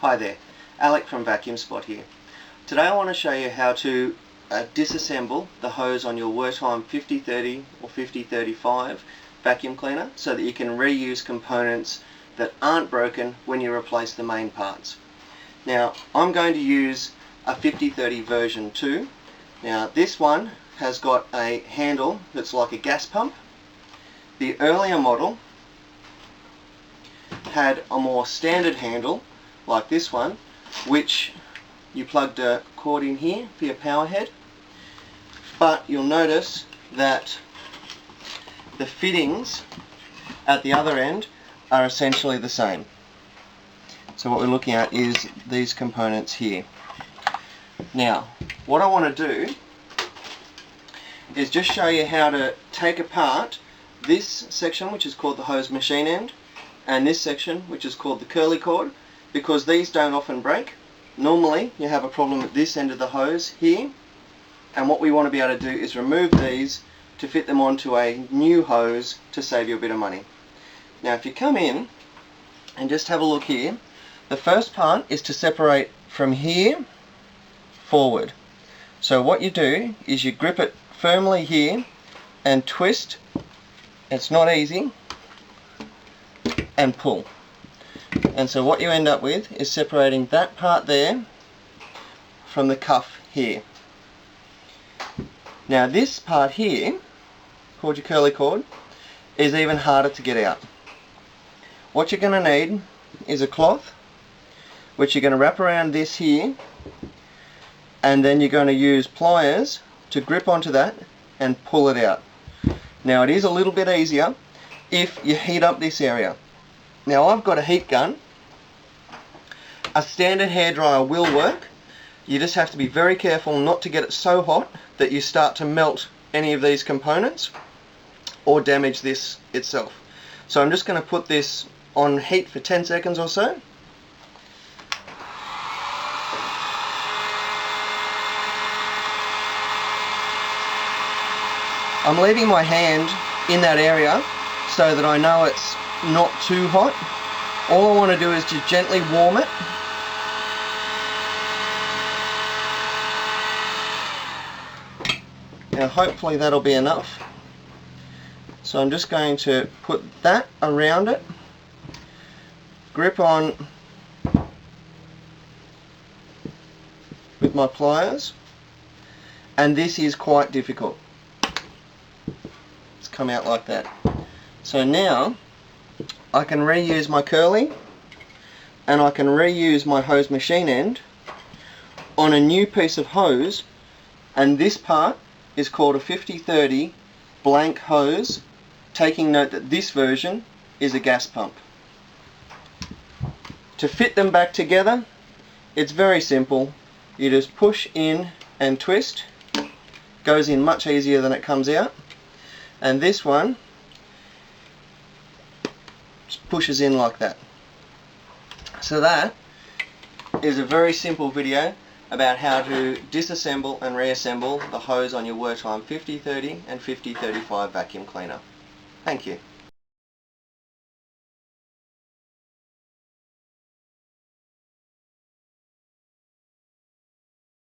Hi there, Alec from Vacuum Spot here. Today I want to show you how to disassemble the hose on your Wertheim 5030 or 5035 vacuum cleaner so that you can reuse components that aren't broken when you replace the main parts. Now I'm going to use a 5030 version 2. Now this one has got a handle that's like a gas pump. The earlier model had a more standard handle like this one, which you plugged a cord in here for your power head, but you'll notice that the fittings at the other end are essentially the same. So what we're looking at is these components here. Now what I want to do is just show you how to take apart this section, which is called the hose machine end, and this section, which is called the curly cord, because these don't often break. Normally you have a problem at this end of the hose here, and what we want to be able to do is remove these to fit them onto a new hose to save you a bit of money. Now if you come in and just have a look here, the first part is to separate from here forward. So what you do is you grip it firmly here and twist. It's not easy, and pull. And so what you end up with is separating that part there from the cuff here. Now this part here, called your curly cord, is even harder to get out. What you're going to need is a cloth, which you're going to wrap around this here, and then you're going to use pliers to grip onto that and pull it out. Now it is a little bit easier if you heat up this area. Now I've got a heat gun. A standard hairdryer will work. You just have to be very careful not to get it so hot that you start to melt any of these components or damage this itself. So I'm just going to put this on heat for 10 seconds or so. I'm leaving my hand in that area so that I know it's not too hot. All I want to do is just gently warm it. Now hopefully that'll be enough. So I'm just going to put that around it, grip on with my pliers, and this is quite difficult. It's come out like that. So now I can reuse my curly and I can reuse my hose machine end on a new piece of hose, and this part is called a 5030 blank hose, taking note that this version is a gas pump. To fit them back together, it's very simple. You just push in and twist. Goes in much easier than it comes out. And this one just pushes in like that. So that is a very simple video about how to disassemble and reassemble the hose on your Wertheim 5030 and 5035 vacuum cleaner. Thank you.